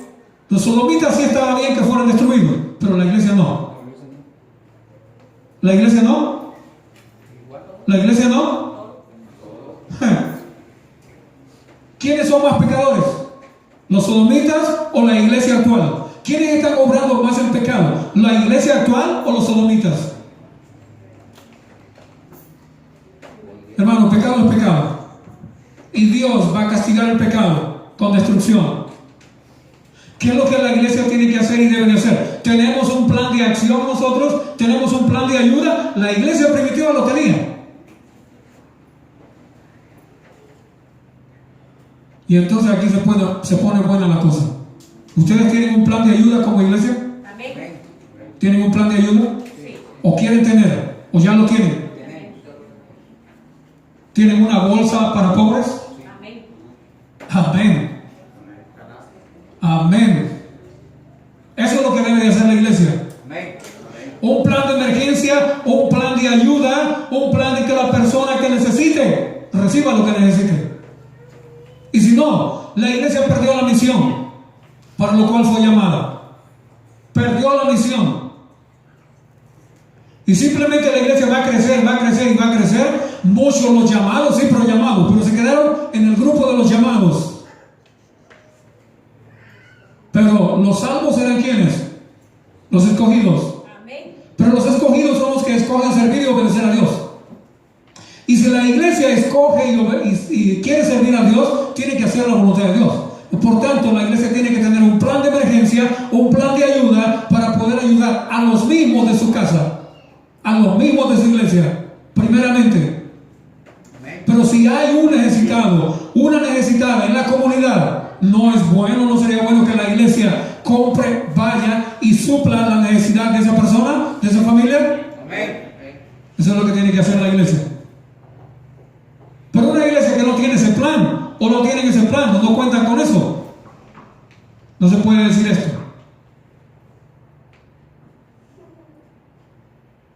los sodomitas sí estaba bien que fueran destruidos, pero la iglesia no. ¿La iglesia no? ¿La iglesia no? ¿Quiénes son más pecadores? ¿Los sodomitas o la iglesia actual? ¿quiénes están obrando más en pecado? ¿La iglesia actual o los sodomitas? Hermano, pecado es pecado. Y Dios va a castigar el pecado con destrucción. ¿Qué es lo que la iglesia tiene que hacer y debe de hacer? ¿Tenemos un plan de acción nosotros? ¿Tenemos un plan de ayuda? La iglesia primitiva lo tenía. Y entonces aquí se pone buena la cosa. ¿Ustedes tienen un plan de ayuda como iglesia? Amén. ¿Tienen un plan de ayuda? Sí. ¿O quieren tener? ¿O ya lo tienen? ¿Tienen una bolsa para pobres? Amén. Amén. Amén. Eso es lo que debe de hacer la iglesia. Un plan de emergencia, un plan de ayuda, un plan de que la persona que necesite reciba lo que necesite. Y si no, la iglesia perdió la misión para lo cual fue llamada. Perdió la misión. Y simplemente la iglesia va a crecer, va a crecer y va a crecer. Muchos los llamados, sí, pero llamados, pero se quedaron en el grupo de los llamados. Pero los salvos eran ¿quiénes? Los escogidos. Amén. Pero los escogidos son los que escogen servir y obedecer a Dios. Y si la iglesia escoge y quiere servir a Dios, tiene que hacer la voluntad de Dios. Por tanto, la iglesia tiene que tener un plan de emergencia, un plan de ayuda para poder ayudar a los mismos de su casa, a los mismos de su iglesia, primeramente. Pero si hay un necesitado, una necesitada en la comunidad, no es bueno, no sería bueno que la iglesia compre, vaya y supla la necesidad de esa persona, de esa familia. Amén. Eso es lo que tiene que hacer la iglesia. Pero una iglesia que no tiene ese plan, o no tienen ese plan, no cuentan con eso, no se puede decir esto.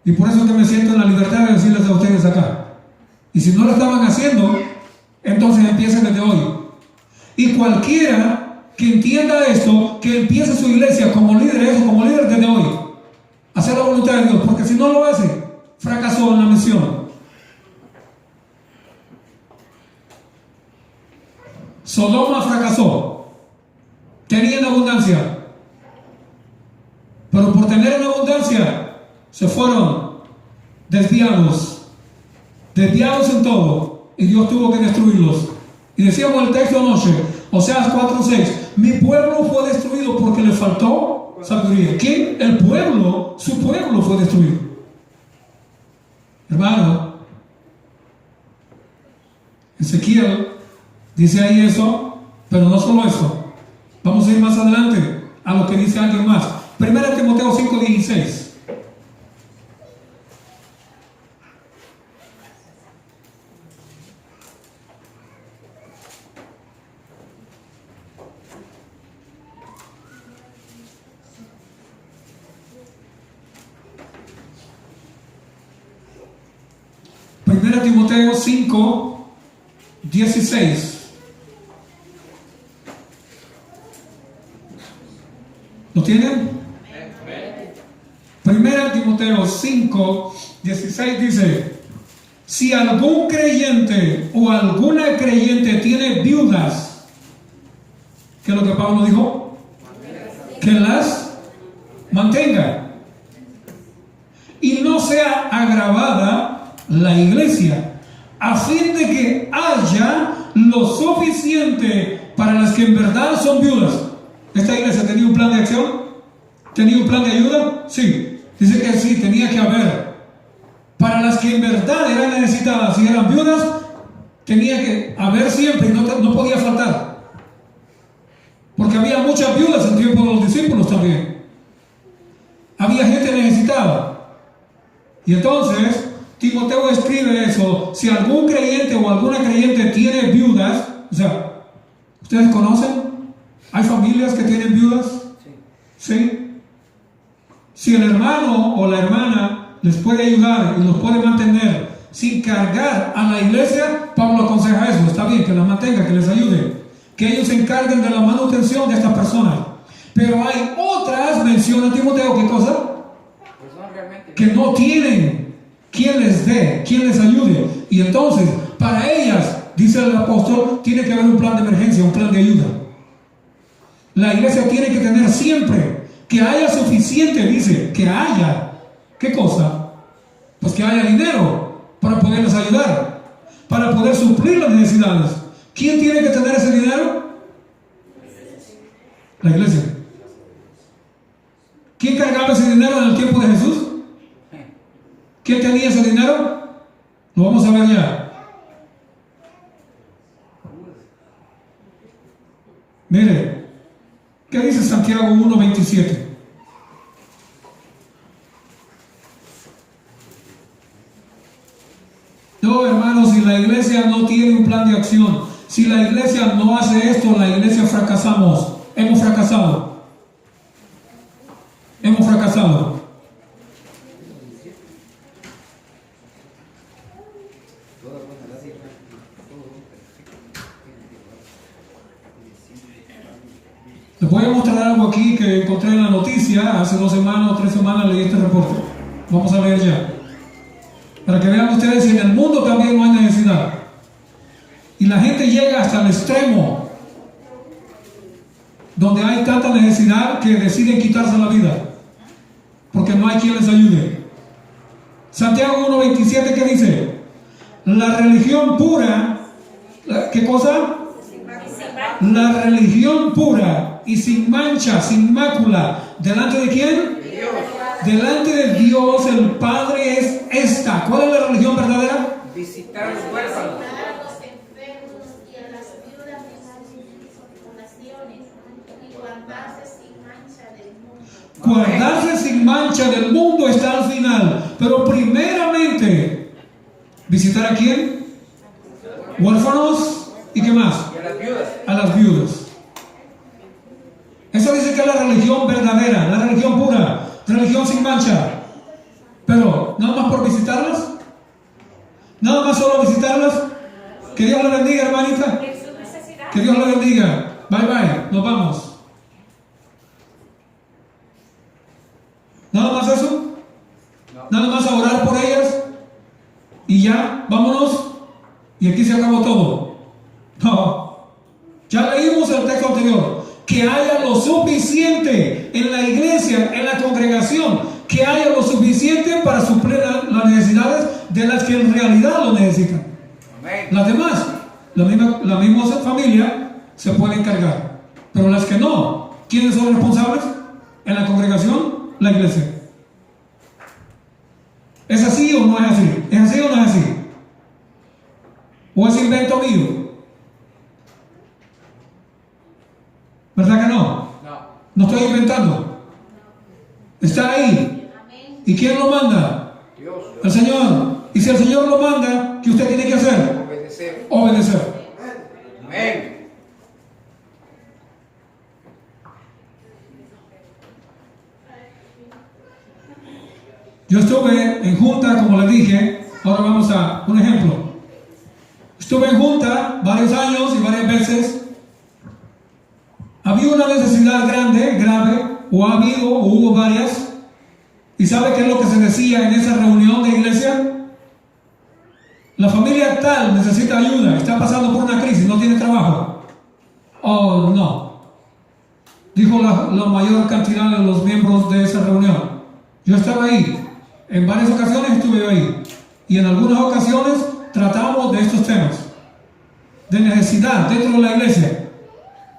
Y por eso que me siento en la libertad de decirles a ustedes acá. Y si no lo estaban haciendo, entonces empiecen desde hoy. Y cualquiera que entienda esto, que empiece su iglesia como líder, eso, como líder desde hoy, hacer la voluntad de Dios, porque si no lo hace, fracasó en la misión. Sodoma fracasó, tenía en abundancia, pero por tener en abundancia se fueron desviados en todo, y Dios tuvo que destruirlos. Y decíamos el texto anoche, Oseas 4:6, mi pueblo fue destruido porque le faltó sabiduría. ¿Quién? El pueblo, su pueblo fue destruido. Hermano, Ezequiel dice ahí eso, pero no solo eso. Vamos a ir más adelante a lo que dice alguien más. 1 Timoteo 5:16. Timoteo 5:16. ¿Lo tienen? Primera Timoteo 5:16 dice: si algún creyente o alguna creyente tiene viudas, ¿qué es lo que Pablo dijo? Que las mantenga y no sea agravada la iglesia, a fin de que haya lo suficiente para las que en verdad son viudas. ¿Esta iglesia tenía un plan de acción? ¿Tenía un plan de ayuda? Sí, dice que sí, tenía que haber. Para las que en verdad eran necesitadas y eran viudas, tenía que haber siempre y no podía faltar. Porque había muchas viudas en tiempo de los discípulos también. Había gente necesitada. Y entonces Timoteo escribe eso: si algún creyente o alguna creyente tiene viudas, o sea, ¿ustedes conocen? ¿Hay familias que tienen viudas? Sí. Si el hermano o la hermana les puede ayudar y los puede mantener sin cargar a la iglesia, Pablo aconseja eso. Está bien que las mantenga, que les ayude, que ellos se encarguen de la manutención de estas personas. Pero hay otras, menciona Timoteo, ¿qué cosa? Que no tienen quien les dé, quien les ayude. Y entonces, para ellas, dice el apóstol, tiene que haber un plan de emergencia, un plan de ayuda. La iglesia tiene que tener siempre, que haya suficiente, dice, que haya. ¿Qué cosa? Pues que haya dinero para poderles ayudar, para poder suplir las necesidades. ¿Quién tiene que tener ese dinero? La iglesia. ¿Quién cargaba ese dinero en el tiempo de Jesús? ¿Quién tenía ese dinero? Lo vamos a ver ya. Mire, ¿qué dice Santiago 1:27? No, hermanos, si la iglesia no tiene un plan de acción, si la iglesia no hace esto, la iglesia fracasamos. Hemos fracasado. Hemos fracasado. Les voy a mostrar algo aquí que encontré en la noticia. Hace 2 semanas o 3 semanas leí este reporte. Vamos a leer ya. Para que vean ustedes, si en el mundo también no hay necesidad. Y la gente llega hasta el extremo, donde hay tanta necesidad que deciden quitarse la vida, porque no hay quien les ayude. Santiago 1:27, ¿qué dice? La religión pura, ¿qué cosa? La religión pura y sin mancha, sin mácula, ¿delante de quién? Dios. Delante de Dios el Padre es esta. ¿Cuál es la religión verdadera? Visitar a los huérfanos. A los enfermos y a las viudas de las naciones, y guardarse sin mancha del mundo. Guardarse sin mancha del mundo está al final. Pero primeramente, ¿visitar a quién? Huérfanos y ¿qué más? Y a las viudas. A las viudas. Eso dice que es la religión verdadera, la religión pura, religión sin mancha. Pero, ¿nada más por visitarlas? ¿Nada más solo visitarlas? Que Dios le bendiga, hermanita. Que Dios le bendiga. Bye bye, nos vamos. ¿Nada más eso? ¿Nada más a orar por ellas? Y ya, vámonos. Y aquí se acabó todo. No. Ya leímos el texto anterior. Que haya lo suficiente en la iglesia, en la congregación, que haya lo suficiente para suplir las necesidades de las que en realidad lo necesitan. Amén. Las demás, la misma familia se puede encargar, pero las que no, ¿quiénes son responsables? En la congregación, la iglesia. ¿Es así o no es así? ¿Es así o no es así? ¿O es invento mío? ¿Verdad que no? No. No estoy inventando. Está ahí. ¿Y quién lo manda? Dios. El Señor. Y si el Señor lo manda, ¿qué usted tiene que hacer? Obedecer. Obedecer. Amén. Yo estuve en junta, como les dije. Ahora vamos a un ejemplo. Estuve en junta varios años y varias veces. Había una necesidad grave, o ha habido, o hubo varias. ¿Y sabe qué es lo que se decía en esa reunión de iglesia? La familia tal necesita ayuda, está pasando por una crisis, no tiene trabajo. Oh, no. Dijo la mayor cantidad de los miembros de esa reunión. Yo estaba ahí. En varias ocasiones estuve yo ahí. Y en algunas ocasiones tratamos de estos temas. De necesidad dentro de la iglesia.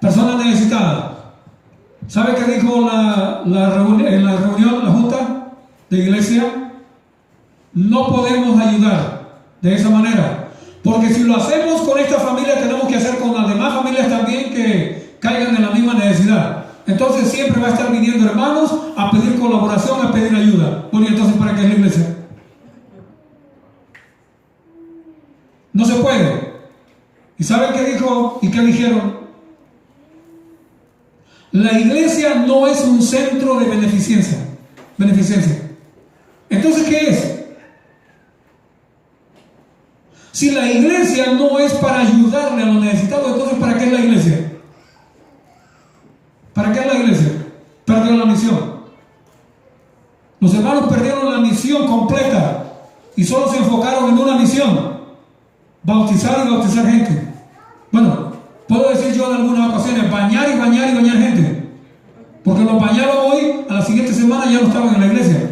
Personas necesitadas. ¿Sabe qué dijo en la reunión, la junta de iglesia? No podemos ayudar de esa manera. Porque si lo hacemos con esta familia, tenemos que hacer con las demás familias también que caigan en la misma necesidad. Entonces siempre va a estar viniendo hermanos a pedir colaboración, a pedir ayuda. Bueno, ¿y entonces para qué es la iglesia? No se puede. ¿Y saben qué dijo y qué dijeron? La iglesia no es un centro de beneficencia. Entonces, ¿qué es? Si la iglesia no es para ayudarle a los necesitados, entonces ¿para qué es la iglesia? ¿Para qué es la iglesia? Perdió la misión. Los hermanos perdieron la misión completa y solo se enfocaron en una misión: bautizar y bautizar gente. Bueno, puedo decir yo en algunas ocasiones, bañar y bañar y bañar gente. Porque los bañaban hoy, a la siguiente semana ya no estaban en la iglesia.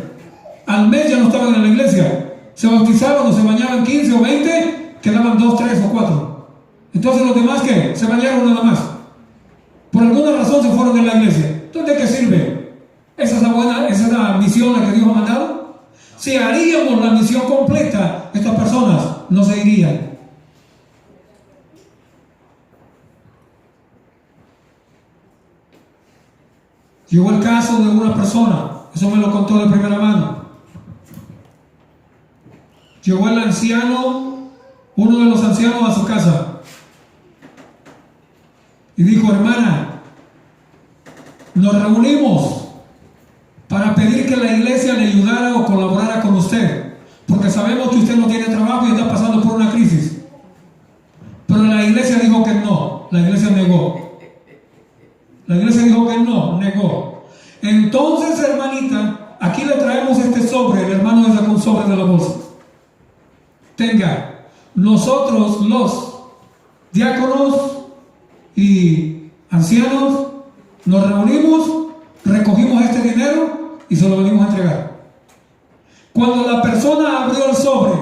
Al mes ya no estaban en la iglesia. Se bautizaban o se bañaban 15 o 20, quedaban 2, 3 o 4. Entonces los demás, ¿qué? Se bañaron nada más. Por alguna razón se fueron de la iglesia. Entonces, ¿de qué sirve? ¿Esa es la misión la que Dios ha mandado? Si haríamos la misión completa, estas personas no se irían. Llegó el caso de una persona, eso me lo contó de primera mano. Llegó el anciano, uno de los ancianos a su casa y dijo: hermana, nos reunimos para pedir que la iglesia le ayudara o colaborara con usted, porque sabemos que usted no tiene trabajo y está pasando por una crisis. Pero la iglesia dijo que no, la iglesia negó. La iglesia dijo que no, negó. Entonces, hermanita, aquí le traemos este sobre. El hermano le sacó un sobre de la bolsa. Tenga, nosotros los diáconos y ancianos nos reunimos, recogimos este dinero y se lo venimos a entregar. Cuando la persona abrió el sobre,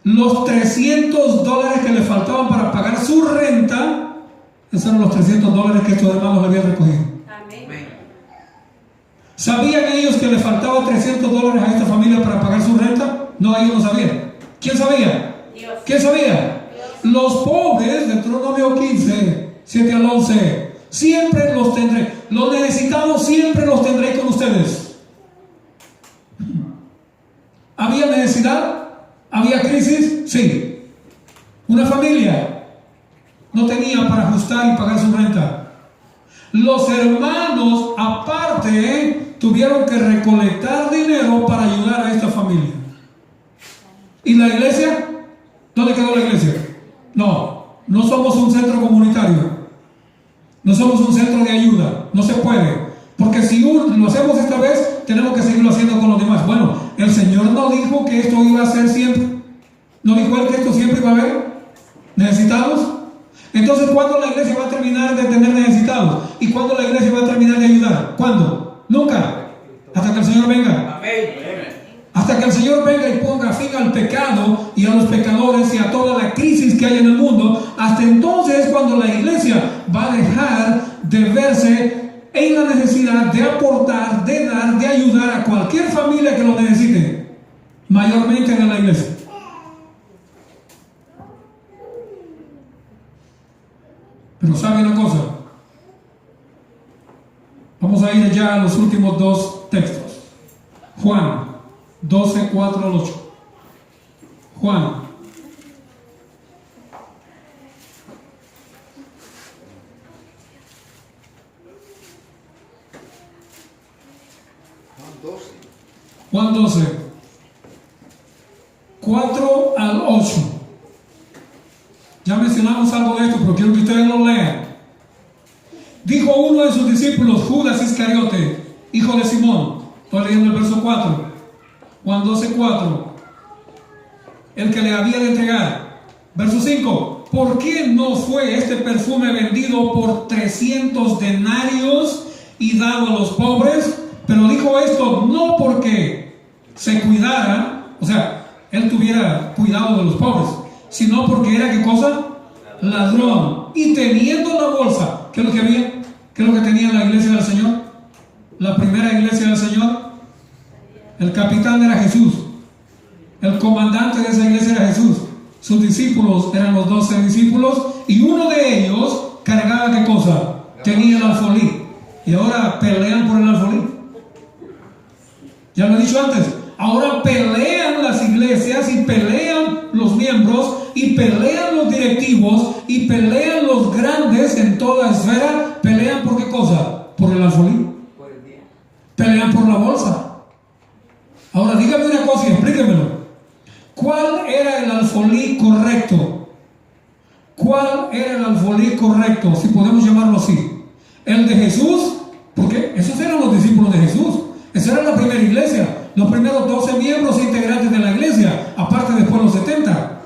los $300 que le faltaban para pagar su renta, esos eran los $300 que estos hermanos le habían recogido. Amén. ¿Sabían ellos que le faltaba $300 a esta familia para pagar su renta? No, ellos no sabían. ¿Quién sabía? Dios. ¿Quién sabía? Los pobres, de Deuteronomio 15, 7 al 11, siempre los tendré. Los necesitados siempre los tendré con ustedes. ¿Había necesidad? ¿Había crisis? Sí. Una familia no tenía para ajustar y pagar su renta. Los hermanos, aparte, tuvieron que recolectar dinero para ayudar a esta familia. ¿Y la iglesia? ¿Dónde quedó la iglesia? No somos un centro comunitario. No somos un centro de ayuda. No se puede. Porque si lo hacemos esta vez, tenemos que seguirlo haciendo con los demás. Bueno, el Señor no dijo que esto iba a ser siempre. ¿No dijo Él que esto siempre iba a haber necesitados? Entonces, ¿cuándo la iglesia va a terminar de tener necesitados? ¿Y cuándo la iglesia va a terminar de ayudar? ¿Cuándo? Nunca. Hasta que el Señor venga. Amén. Hasta que el Señor venga y ponga fin al pecado y a los pecadores y a toda la crisis que hay en el mundo. Hasta entonces, cuando la iglesia va a dejar de verse en la necesidad de aportar, de dar, de ayudar a cualquier familia que lo necesite, mayormente en la iglesia. Pero ¿sabe una cosa? Vamos a ir ya a los últimos dos textos. Juan 12, 4 al 8. Juan. Juan 12, 4 al 8. Ya mencionamos algo de esto, pero quiero que ustedes lo lean. Dijo uno de sus discípulos, Judas Iscariote, hijo de Simón. Estoy leyendo el verso 4. Juan 12, 4. El que le había de entregar. Verso 5. ¿Por qué no fue este perfume vendido por 300 denarios y dado a los pobres? Pero dijo esto no porque se cuidara, o sea, él tuviera cuidado de los pobres, sino porque era, ¿qué cosa? Ladrón. Y teniendo la bolsa, ¿qué es lo que había? ¿Qué es lo que tenía la iglesia del Señor? La primera iglesia del Señor. El capitán era Jesús. El comandante de esa iglesia era Jesús. Sus discípulos eran los 12 discípulos. Y uno de ellos cargaba, ¿qué cosa? Tenía el alfolí. Y ahora pelean por el alfolí. Ya lo he dicho antes. Ahora pelean las iglesias y pelean los miembros y pelean los directivos y pelean los grandes en toda esfera. Pelean por qué cosa? Por el alfolí. Pelean por la bolsa. Ahora dígame una cosa y explíquemelo. ¿Cuál era el alfolí correcto? ¿Cuál era el alfolí correcto? Si podemos llamarlo así. ¿El de Jesús? Porque esos eran los discípulos de Jesús. Esa era la primera iglesia. Los primeros 12 miembros e integrantes de la iglesia. Aparte después los 70.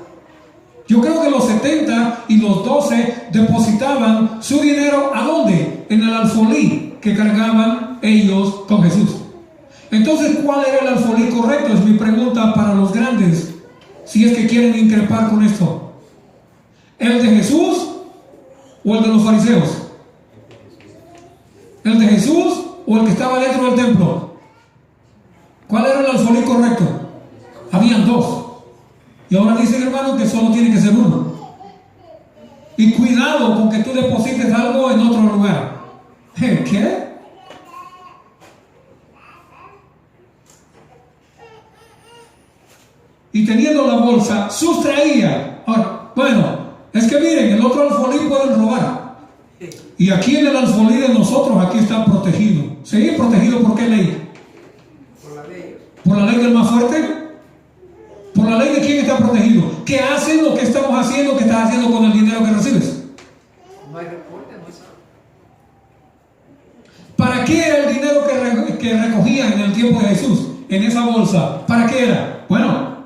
Yo creo que los 70 y los 12 depositaban su dinero ¿a dónde? En el alfolí. que cargaban ellos con Jesús. Entonces, ¿cuál era el alfolí correcto? Es mi pregunta para los grandes, si es que quieren increpar con esto. ¿El de Jesús o el de los fariseos? ¿El de Jesús o el que estaba dentro del templo? ¿Cuál era el alfolí correcto? Habían dos. Y ahora dicen, hermano, que solo tiene que ser uno. Y cuidado con que tú deposites algo en otro lugar. ¿Qué? Y teniendo la bolsa, sustraía. Ahora, bueno, es que miren, el otro alfolí pueden robar. Y aquí en el alfolí de nosotros, aquí está protegido. ¿Sí? ¿Protegido por qué ley? Por la ley. ¿Por la ley del más fuerte? ¿Por la ley de quién está protegido? ¿Qué hacen lo que estamos haciendo, que estás haciendo con el dinero que recibes? No hay reporte, no hay nada. ¿Para qué era el dinero que recogían en el tiempo de Jesús? En esa bolsa. ¿Para qué era? Bueno,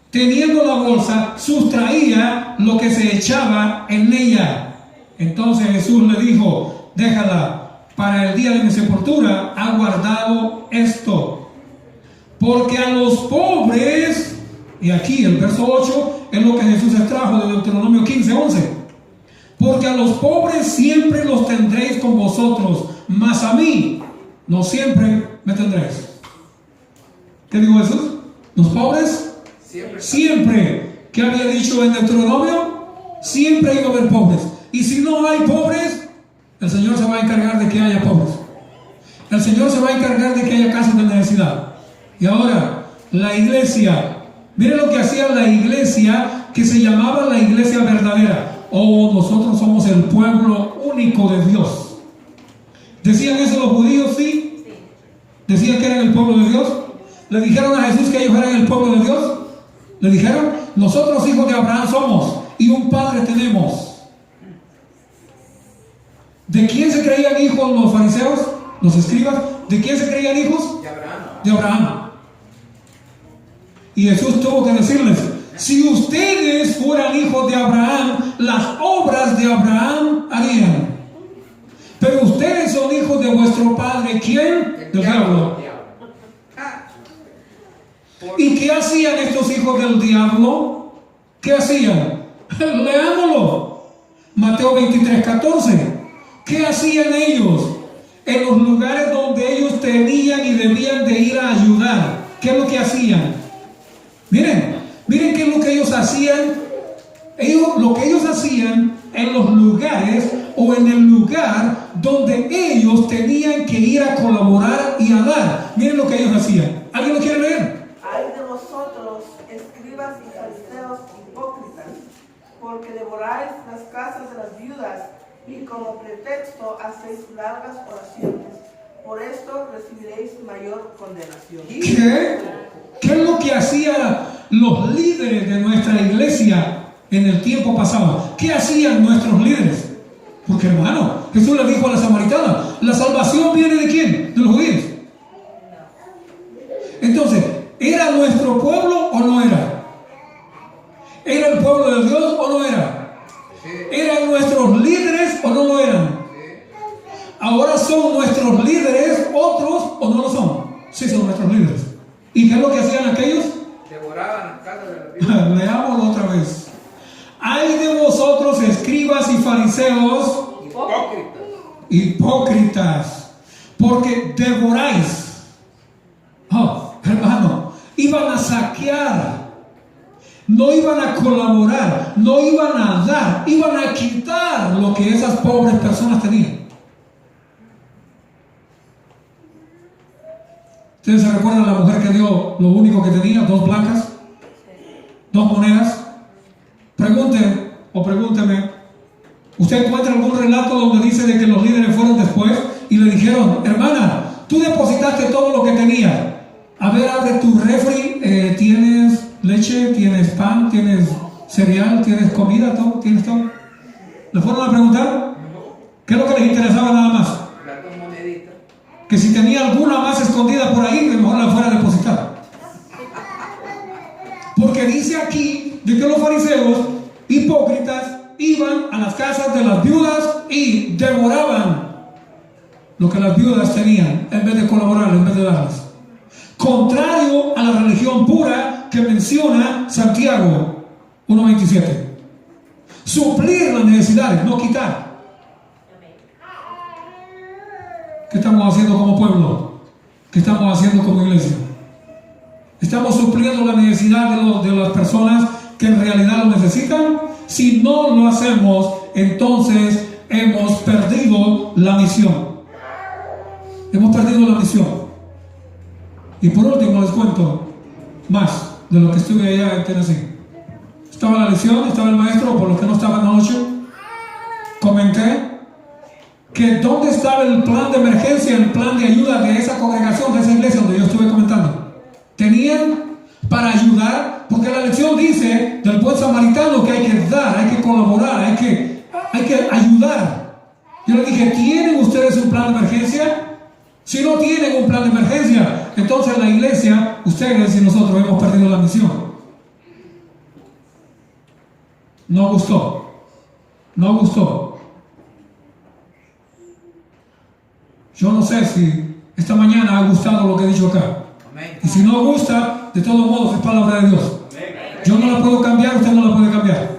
teniendo la bolsa, sustraía lo que se echaba en ella. Entonces Jesús le dijo, déjala, para el día de mi sepultura ha guardado esto. Porque a los pobres, y aquí el verso 8 es lo que Jesús extrajo de Deuteronomio 15:11. Porque a los pobres siempre los tendréis con vosotros, mas a mí no siempre me tendréis. ¿Qué dijo Jesús? Los pobres siempre. ¿Qué había dicho en Deuteronomio? Siempre iba a haber pobres. Y si no hay pobres, el Señor se va a encargar de que haya pobres. El Señor se va a encargar de que haya casos de necesidad. Y ahora, la iglesia, miren lo que hacía la iglesia, que se llamaba la iglesia verdadera. Oh, nosotros somos el pueblo único de Dios. ¿Decían eso los judíos? Sí. ¿Decían que eran el pueblo de Dios? ¿Le dijeron a Jesús que ellos eran el pueblo de Dios? ¿Le dijeron? Nosotros hijos de Abraham somos y un padre tenemos. ¿De quién se creían hijos los fariseos, los escribas? ¿De quién se creían hijos? De Abraham. De Abraham. Y Jesús tuvo que decirles, si ustedes fueran hijos de Abraham, las obras de Abraham harían. Pero ustedes son hijos de vuestro padre, ¿quién? Del diablo. ¿Y qué hacían estos hijos del diablo? ¿Qué hacían? Leámoslo. Mateo 23:14. ¿Qué hacían ellos? En los lugares donde ellos tenían y debían de ir a ayudar. ¿Qué es lo que hacían? Miren qué es lo que ellos hacían. Lo que ellos hacían en los lugares o en el lugar donde ellos tenían que ir a colaborar y a dar. Miren lo que ellos hacían. ¿Alguien lo quiere leer? Ay de vosotros, escribas y fariseos hipócritas, porque devoráis las casas de las viudas y como pretexto hacéis largas oraciones. Por esto recibiréis mayor condenación. ¿Qué es lo que hacían los líderes de nuestra iglesia en el tiempo pasado? ¿Qué hacían nuestros líderes? Porque hermano, Jesús le dijo a la samaritana, ¿la salvación viene de quién? ¿De los judíos? Entonces, ¿era nuestro pueblo o no era? ¿Era el pueblo de Dios o no era? ¿Eran nuestros líderes o no lo eran? ¿Ahora son nuestros líderes otros o no lo son? Sí, son nuestros líderes. ¿Y qué es lo que hacían aquellos? Devoraban las casas de la vida. Leámoslo otra vez. Ay de vosotros, escribas y fariseos, hipócritas, porque devoráis. Oh, hermano, iban a saquear, no iban a colaborar, no iban a dar, iban a quitar lo que esas pobres personas tenían. ¿Ustedes se recuerdan la mujer que dio lo único que tenía? 2 blancas, 2 monedas. Pregúnteme, ¿usted encuentra algún relato donde dice de que los líderes fueron después y le dijeron, hermana, tú depositaste todo lo que tenías? A ver, abre tu refri, tienes leche, tienes pan, tienes cereal, tienes comida, todo, tienes todo. ¿Le fueron a preguntar? ¿Qué es lo que les interesaba nada más? Las 2 moneditas. Que si tenía alguna más escondida por ahí, que mejor la fuera a depositar. Porque dice aquí de que los fariseos hipócritas iban a las casas de las viudas y devoraban. lo que las viudas tenían, en vez de colaborar, en vez de darles. Contrario a la religión pura que menciona Santiago 1:27. Suplir las necesidades, no quitar. ¿Qué estamos haciendo como pueblo? ¿Qué estamos haciendo como iglesia? ¿Estamos supliendo la necesidad de las personas que en realidad lo necesitan? Si no lo hacemos, entonces hemos perdido la misión. Hemos perdido la misión. Y por último les cuento más de lo que estuve allá en Tennessee. Estaba la lección, estaba el maestro, por los que no estaban anoche. Comenté que dónde estaba el plan de emergencia, el plan de ayuda de esa congregación, de esa iglesia donde yo estuve comentando. Tenían para ayudar, porque la lección dice del buen samaritano que hay que dar, hay que colaborar, hay que ayudar. Yo le dije, ¿tienen ustedes un plan de emergencia? Si no tienen un plan de emergencia, entonces la iglesia, ustedes y nosotros hemos perdido la misión. No gustó. No gustó. Yo no sé si esta mañana ha gustado lo que he dicho acá. Y si no gusta, de todos modos es palabra de Dios. Yo no la puedo cambiar, usted no la puede cambiar.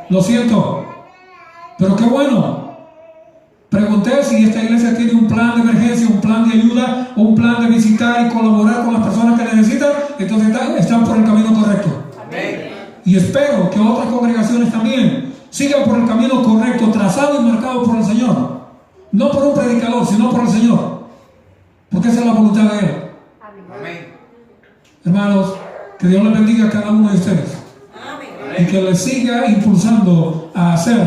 Lo siento. Pero qué bueno. Pregunté si esta iglesia tiene un plan de emergencia, un plan de ayuda, o un plan de visitar y colaborar con las personas que necesitan. Entonces están por el camino correcto. Y espero que otras congregaciones también sigan por el camino correcto, trazado y marcado por el Señor. No por un predicador, sino por el Señor. Porque esa es la voluntad de Él. Hermanos, que Dios les bendiga a cada uno de ustedes. Y que les siga impulsando a hacer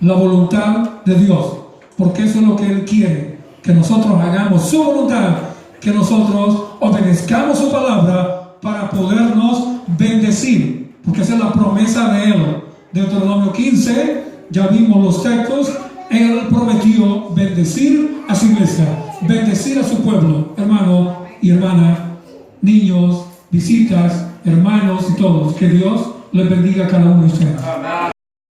la voluntad de Dios. Porque eso es lo que Él quiere. Que nosotros hagamos su voluntad. Que nosotros obedezcamos su palabra para podernos bendecir. Porque esa es la promesa de Él. Deuteronomio 15, ya vimos los textos. Él prometió bendecir a su iglesia, bendecir a su pueblo, hermano y hermana, niños, visitas, hermanos y todos. Que Dios les bendiga a cada uno de ustedes.